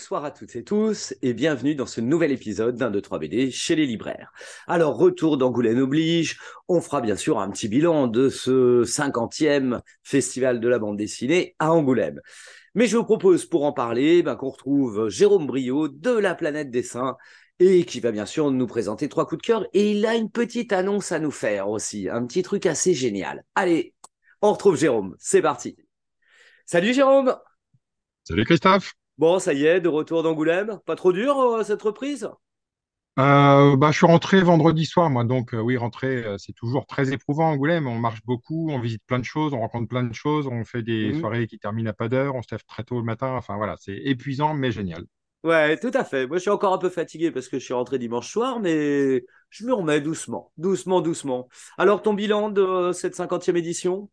Bonsoir à toutes et tous et bienvenue dans ce nouvel épisode d'un 2, 3 BD chez les libraires. Alors, retour d'Angoulême oblige, on fera bien sûr un petit bilan de ce 50e festival de la bande dessinée à Angoulême. Mais je vous propose pour en parler qu'on retrouve Jérôme Briot de La Planète Dessin et qui va bien sûr nous présenter 3 coups de cœur. Et il a une petite annonce à nous faire aussi, un petit truc assez génial. Allez, on retrouve Jérôme, c'est parti. Salut Jérôme. Salut Christophe. Bon, ça y est, de retour d'Angoulême. Pas trop dur cette reprise? Je suis rentré vendredi soir, moi, donc oui, rentrer, c'est toujours très éprouvant à Angoulême. On marche beaucoup, on visite plein de choses, on rencontre plein de choses, on fait des Mhm. soirées qui terminent à pas d'heure, on se lève très tôt le matin. Enfin voilà, c'est épuisant mais génial. Ouais, tout à fait. Moi, je suis encore un peu fatigué parce que je suis rentré dimanche soir, mais je me remets doucement, doucement, doucement. Alors, ton bilan de cette 50e édition?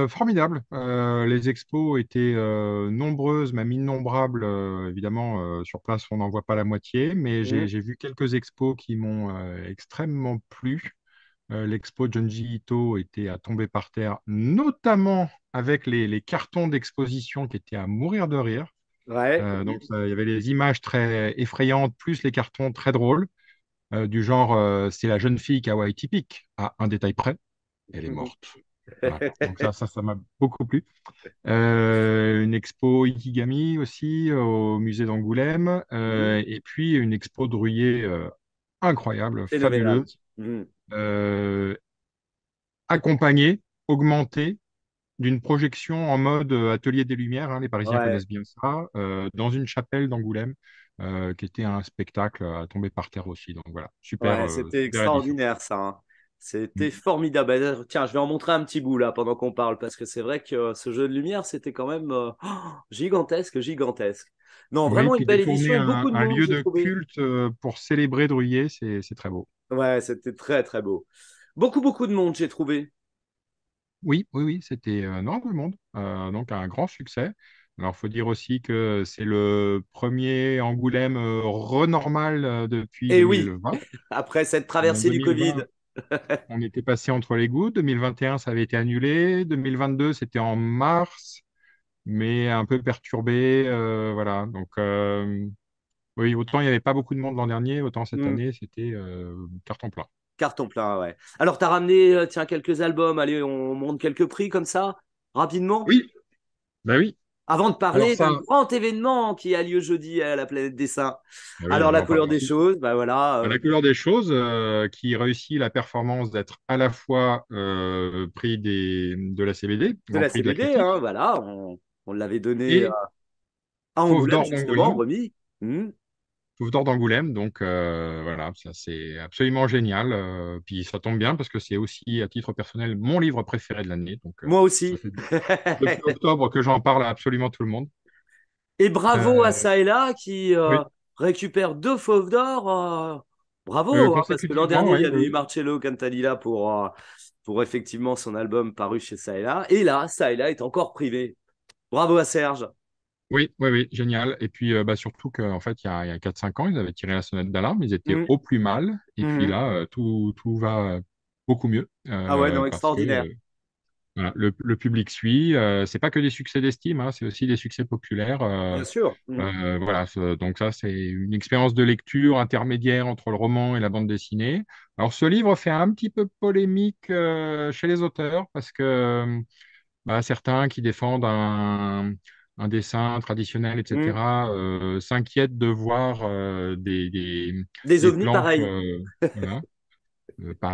Formidable. Les expos étaient nombreuses, même innombrables. Évidemment, sur place, on n'en voit pas la moitié, mais Mhm. j'ai vu quelques expos qui m'ont extrêmement plu. L'expo Junji Ito était à tomber par terre, notamment avec les cartons d'exposition qui étaient à mourir de rire. Ouais. Il y avait les images très effrayantes, plus les cartons très drôles, du genre c'est la jeune fille kawaii typique, à un détail près, elle est Mhm. morte. Voilà. Donc ça m'a beaucoup plu. Une expo Ikigami aussi au musée d'Angoulême, Mhm. et puis une expo Druillet incroyable, Phénoménal. fabuleuse, Mhm. euh, accompagnée, augmentée d'une projection en mode Atelier des Lumières, hein, les Parisiens Ouais. connaissent bien ça, dans une chapelle d'Angoulême, qui était un spectacle à tomber par terre aussi. Donc voilà, super, Ouais, c'était super édition. extraordinaire ça, hein. Mm. C'était formidable. Tiens, je vais en montrer un petit bout là pendant qu'on parle parce que c'est vrai que ce jeu de lumière, c'était quand même gigantesque, gigantesque. Non, Oui, vraiment une puis belle détourner édition et beaucoup de un monde, lieu j'ai de trouvé. culte pour célébrer Druillet, c'est très beau. Ouais, c'était très très beau. Beaucoup, beaucoup de monde, j'ai trouvé. Oui, oui, oui, c'était énormément de monde, donc un grand succès. Alors, il faut dire aussi que c'est le premier Angoulême renormal depuis Et oui, 2020. après cette En traversée du Covid. 2020, on était passé entre les gouttes. 2021, ça avait été annulé. 2022, c'était en mars, mais un peu perturbé. Voilà. Donc, oui, autant il n'y avait pas beaucoup de monde l'an dernier, autant cette Hmm, année, c'était carton plein. carton plein, ouais. Alors, t'as ramené, tiens, quelques albums. Allez, on monte quelques prix comme ça, rapidement. Oui, bah oui. Avant de Alors parler ça, d'un grand événement qui a lieu jeudi à la Planète Dessin. ah oui, Alors, on la va en couleur parler des ensuite. choses, bah voilà, À la couleur des choses, qui réussit la performance d'être à la fois prix de la CBD, de Grand la Prix de la CBD, hein, critique, voilà, on l'avait donné et à Fauve Angoulême, d'or justement, d'Angoulême. remis. Hmm. Fauve d'or d'Angoulême, donc voilà, ça c'est absolument génial. Puis ça tombe bien parce que c'est aussi, à titre personnel, mon livre préféré de l'année. Donc Moi ça aussi. fait depuis octobre que j'en parle à absolument tout le monde. Et bravo à Euh, Saïla qui oui, récupère 2 fauves d'or. Bravo, hein, parce que l'an consécutivement, dernier, il y oui, avait eu oui. Marcello Cantalilla pour effectivement son album paru chez Saïla. Et là, Saïla est encore privé. Bravo à Serge. Oui, oui, oui, génial. Et puis surtout qu'en fait, il y a 4-5 ans, ils avaient tiré la sonnette d'alarme, ils étaient Mhm. au plus mal. Et puis Mhm. là, tout va beaucoup mieux Ah ouais, non, parce que extraordinaire. voilà, le public suit. C'est pas que des succès d'estime, hein, c'est aussi des succès populaires. Bien sûr. Mhm. Voilà, donc ça, c'est une expérience de lecture intermédiaire entre le roman et la bande dessinée. Alors, ce livre fait un petit peu polémique chez les auteurs parce que certains qui défendent un dessin traditionnel, Mhm. etc., s'inquiètent de voir Des des ovnis planches pareils. voilà,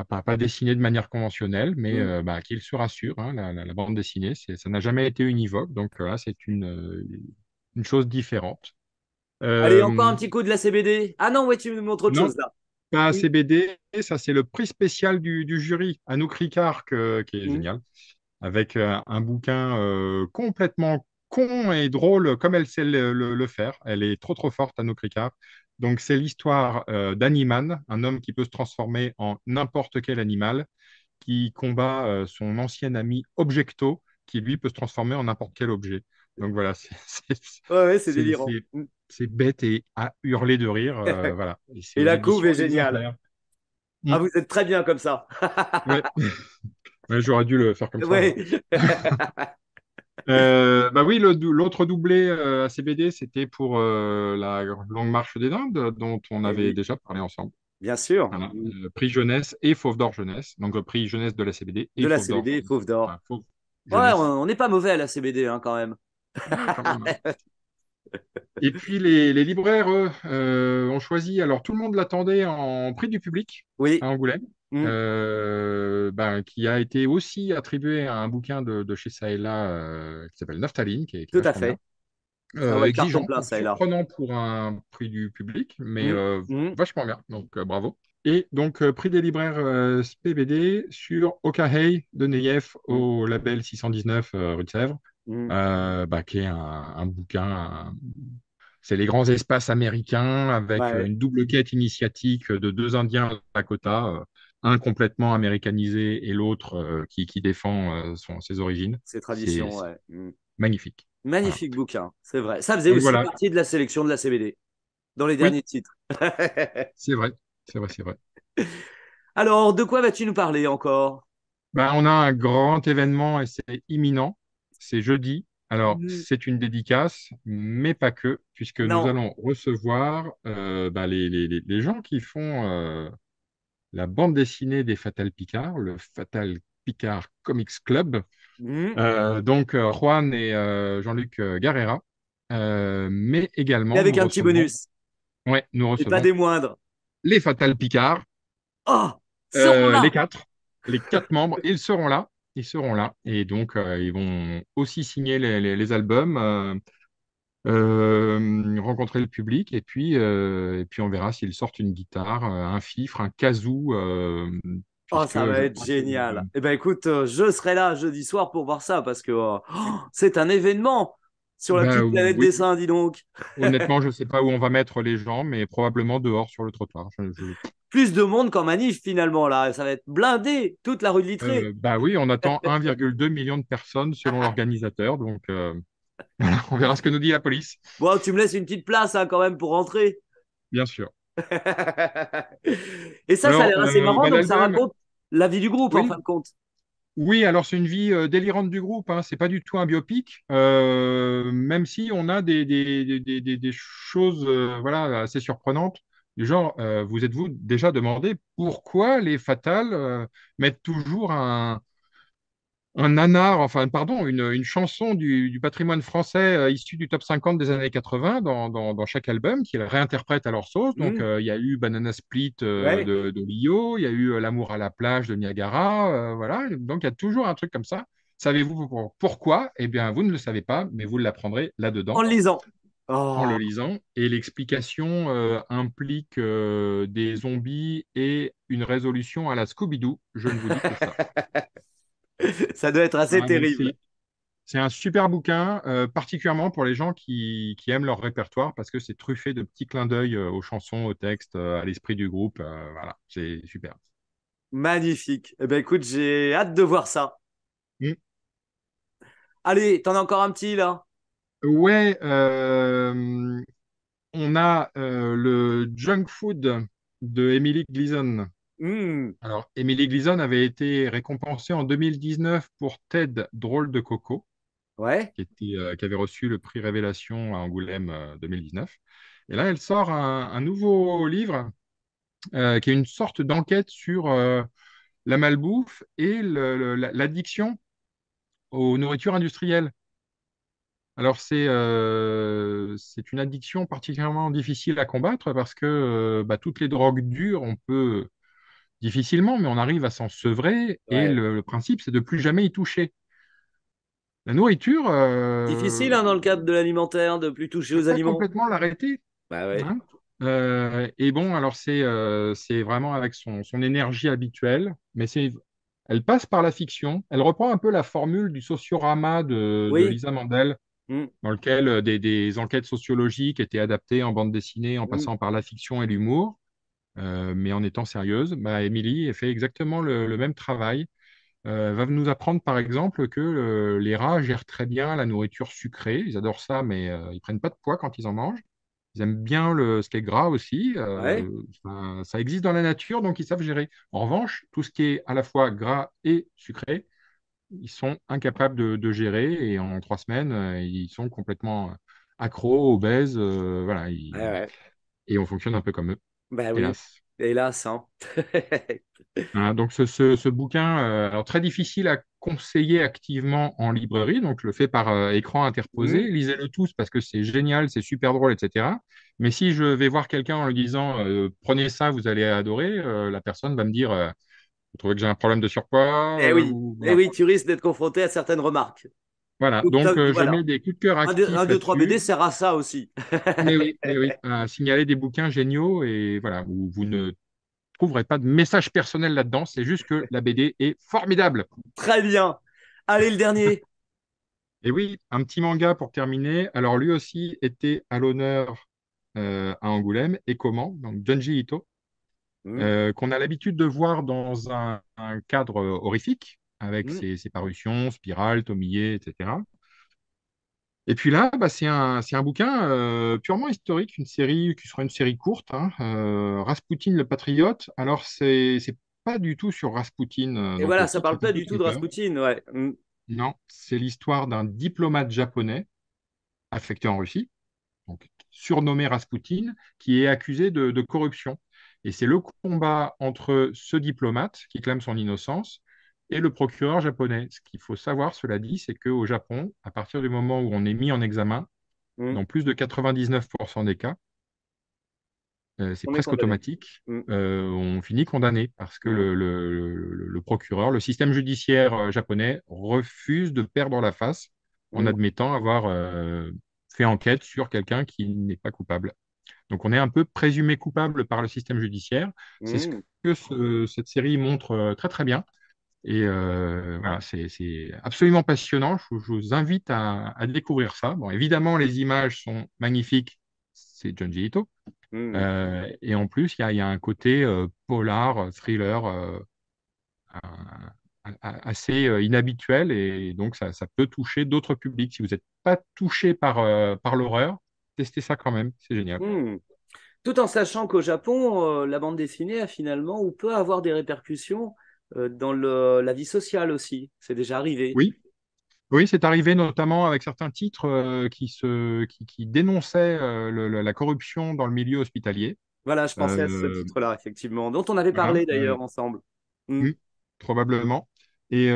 pas dessinées de manière conventionnelle, mais Mhm. qu'ils se rassurent, hein, la bande dessinée, ça n'a jamais été univoque, donc là, c'est une chose différente. Allez, encore Euh, un petit coup de la CBD. Ah non, ouais, tu me montres autre non, chose là. pas Oui. CBD, ça c'est le prix spécial du jury, Anouk Ricard, qui est Mhm. génial, avec un bouquin complètement con et drôle comme elle sait le faire. Elle est trop trop forte, Anouk Ricard. Donc c'est l'histoire d'Animan, un homme qui peut se transformer en n'importe quel animal, qui combat son ancien ami Objecto, qui lui peut se transformer en n'importe quel objet. Donc voilà, Ouais, ouais, c'est c'est- délirant. c'est- Mhm. c'est bête et à hurler de rire. Voilà. Et c'est Et aux la couve est éditions géniale. d'Exemplaires. Mm. Ah, vous êtes très bien comme ça. Ouais. Ouais, j'aurais dû le faire comme ça, Ouais. moi. Bah oui, l'autre doublé à CBD, c'était pour la Longue Marche des Indes, dont on Eh avait oui, déjà parlé ensemble. bien sûr. Voilà. Prix jeunesse et Fauve d'or jeunesse. Donc prix jeunesse de la CBD De et la Fauve d'or CBD, jeunesse. Fauve d'Or. Enfin, Fauve Ouais, jeunesse. on n'est pas mauvais à la CBD hein, quand même. Ouais, quand même, hein. Et puis les libraires, eux, ont choisi, alors tout le monde l'attendait en prix du public Oui, à Angoulême, mm, ben, qui a été aussi attribué à un bouquin de chez Saëlla qui s'appelle Naphtaline, qui est tout à vachement bien. fait. Ah ouais, carton Exigeant, plein, ça est là. surprenant pour un prix du public, mais Mm, mm, vachement bien, donc bravo. Et donc prix des libraires PBD sur Okahei de Neyef mm, au label 619 rue de Sèvres, mm. bah, qui est un bouquin, c'est les grands espaces américains avec Ouais, une double quête initiatique de deux Indiens Lakota, un complètement américanisé et l'autre qui défend ses origines. c'est C'est tradition, ouais. Mm. magnifique. Voilà. Magnifique bouquin, c'est vrai. Ça faisait Donc aussi voilà, partie de la sélection de la CBD dans les oui, derniers titres. c'est vrai, c'est vrai, c'est vrai. Alors, de quoi vas-tu nous parler encore? Ben, on a un grand événement et c'est imminent. C'est jeudi. Alors, Mm, c'est une dédicace, mais pas que, puisque nous non. allons recevoir ben, les gens qui font la bande dessinée des Fatal Picard, le Fatal Picard Comics Club. Mm. Donc, Juan et Jean-Luc Garrera. Mais Et également, avec un petit bonus. ouais, nous Et pas recevons des moindres. les Fatal Picard. Oh, seront Les là. quatre, les quatre membres, ils seront là. Ils seront là. Et donc, ils vont aussi signer les albums, rencontrer le public. Et puis on verra s'ils sortent une guitare, un fifre, un kazoo, Oh, puisque ça va je être crois que génial. Eh ben écoute, je serai là jeudi soir pour voir ça parce que c'est un événement sur la ben petite planète oui, dessin, dis donc. honnêtement, je ne sais pas où on va mettre les gens, mais probablement dehors sur le trottoir. Plus de monde qu'en manif finalement là. Ça va être blindé toute la rue de Littré. Bah oui, on attend 1,2 million de personnes selon l'organisateur. Donc, voilà, on verra ce que nous dit la police, Bon, tu me laisses une petite place hein, quand même pour rentrer. bien sûr. Et ça a Alors, l'air assez marrant. bah, Donc ça l'album, raconte la vie du groupe en fin oui, de compte. oui, alors c'est une vie délirante du groupe, hein. C'est pas du tout un biopic, même si on a des choses voilà, assez surprenantes. Du genre, vous êtes-vous déjà demandé pourquoi les Fatales mettent toujours un nanar, enfin, pardon, une chanson du patrimoine français issue du top 50 des années 80 dans chaque album, qu'ils réinterprètent à leur sauce. Donc, Hmm, il y a eu Banana Split ouais. de Lio, il y a eu L'amour à la plage de Niagara, voilà. Donc, il y a toujours un truc comme ça. Savez-vous pourquoi? Eh bien, vous ne le savez pas, mais vous l'apprendrez En là-dedans le lisant. en Oh. le lisant. Et l'explication implique des zombies et une résolution à la Scooby-Doo. Je ne vous dis que ça. Ça doit être assez Voilà, donc terrible. c'est un super bouquin, particulièrement pour les gens qui aiment leur répertoire, parce que c'est truffé de petits clins d'œil aux chansons, aux textes, à l'esprit du groupe. Voilà, c'est super. Magnifique. Eh ben écoute, j'ai hâte de voir ça. Mm. Allez, t'en as encore un petit là? Ouais, on a le Junk Food de Emily Gleason. Hmm, Alors, Emily Gleason avait été récompensée en 2019 pour Ted, Drôle de Coco, ouais. qui avait reçu le prix Révélation à Angoulême 2019. Et là, elle sort un nouveau livre qui est une sorte d'enquête sur la malbouffe et l'addiction aux nourritures industrielles. Alors, c'est une addiction particulièrement difficile à combattre parce que bah, toutes les drogues dures, on peut difficilement, mais on arrive à s'en sevrer et Ouais. le principe, c'est de plus jamais y toucher. La nourriture, Difficile hein, dans le cadre de l'alimentaire de plus toucher aux pas aliments. complètement l'arrêter. Bah ouais. Hein. Et bon, alors c'est vraiment avec son énergie habituelle, mais elle passe par la fiction. Elle reprend un peu la formule du Sociorama de Oui. Lisa Mandel, Hmm, dans lequel des enquêtes sociologiques étaient adaptées en bande dessinée en hmm. passant par la fiction et l'humour, mais en étant sérieuse. Bah, Emily fait exactement le même travail. Elle va nous apprendre par exemple que les rats gèrent très bien la nourriture sucrée. Ils adorent ça, mais ils prennent pas de poids quand ils en mangent. Ils aiment bien ce qui est gras aussi. Ouais. Ça existe dans la nature, donc ils savent gérer. En revanche, tout ce qui est à la fois gras et sucré, ils sont incapables de gérer et en 3 semaines, ils sont complètement accros, obèses, voilà, Ouais, ouais. et on fonctionne un peu comme eux, Bah oui, hélas. hélas, hein. Hein, donc ce bouquin, alors très difficile à conseiller activement en librairie, donc le fait par écran interposé, Hmm. lisez-le tous parce que c'est génial, c'est super drôle, etc. Mais si je vais voir quelqu'un en lui disant prenez ça, vous allez adorer, la personne va me dire vous trouvez que j'ai un problème de surpoids ou Eh voilà. oui, tu risques d'être confronté à certaines remarques. Voilà, donc je Voilà. mets des coups de cœur Un actifs 2 3 BD là-dessus. sert à ça aussi. Mais oui, à signaler des bouquins géniaux et voilà, où vous ne trouverez pas de message personnel là-dedans, c'est juste que la BD est formidable. Très bien. Allez, le dernier. Et oui, un petit manga pour terminer. Alors lui aussi était à l'honneur à Angoulême. Et comment? Donc Junji Ito, Hmm, qu'on a l'habitude de voir dans un cadre horrifique, avec hmm. ses parutions, Spirale, Tomie, etc. Et puis là, bah, c'est un bouquin purement historique, une série qui sera une série courte, hein, Rasputin le Patriote. Alors, c'est pas du tout sur Rasputin, Et donc voilà, le ça titre parle est un pas peu du tout de trompeur. Rasputin, ouais. Hmm, Non, c'est l'histoire d'un diplomate japonais affecté en Russie, donc surnommé Rasputin, qui est accusé de corruption. Et c'est le combat entre ce diplomate qui clame son innocence et le procureur japonais. Ce qu'il faut savoir, cela dit, c'est qu'au Japon, à partir du moment où on est mis en examen, hmm. dans plus de 99% des cas, c'est On est presque condamné. automatique, Hmm, on finit condamné parce que hmm, le procureur, le système judiciaire japonais refuse de perdre la face en hmm, admettant avoir fait enquête sur quelqu'un qui n'est pas coupable. Donc on est un peu présumé coupable par le système judiciaire. C'est ce hmm. que cette série montre très très bien. Et voilà, c'est absolument passionnant. Je vous invite à découvrir ça. Bon, évidemment, les images sont magnifiques. C'est Junji Ito. Hmm. Et en plus, il y a un côté polar, thriller assez inhabituel. Et donc, ça peut toucher d'autres publics. Si vous n'êtes pas touché par l'horreur, testez ça quand même. C'est génial. Hmm. Tout en sachant qu'au Japon, la bande dessinée a finalement ou peut avoir des répercussions dans la vie sociale aussi. C'est déjà arrivé. Oui, oui, c'est arrivé notamment avec certains titres qui dénonçaient la corruption dans le milieu hospitalier. Voilà, je pensais à ce Euh, titre-là, effectivement, dont on avait voilà, parlé d'ailleurs ensemble. Hmm. oui, probablement. Et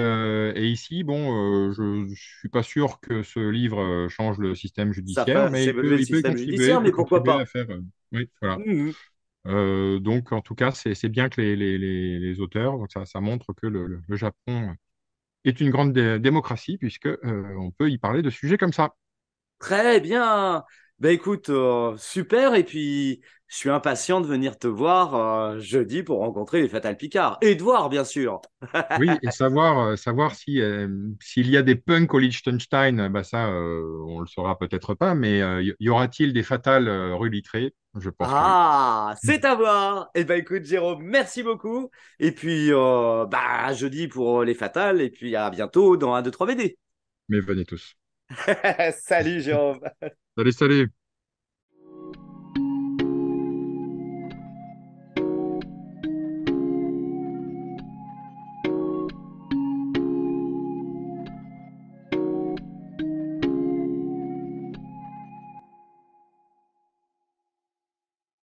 ici, bon, je ne suis pas sûr que ce livre change le système Ça judiciaire, fait mais c'est le système il judiciaire, peut mais pourquoi contribuer pas? à faire. Oui, voilà. Hmm. Donc, en tout cas, c'est bien que les auteurs, donc ça montre que le Japon est une grande démocratie, puisque on peut y parler de sujets comme ça. Très bien. Ben écoute, super. Et puis, je suis impatient de venir te voir jeudi pour rencontrer les Fatal Picard. Et de voir, bien sûr. Oui, et savoir si, s'il y a des punks au Liechtenstein, bah ça, on le saura peut-être pas, mais y aura-t-il des fatales rue Littré? Je pense que oui. Ah, c'est à voir. Et ben écoute, Jérôme, merci beaucoup. Et puis, bah, jeudi pour les Fatales. Et puis, à bientôt dans un 2 3 BD. Mais venez tous. Salut, Jérôme. Salut, salut!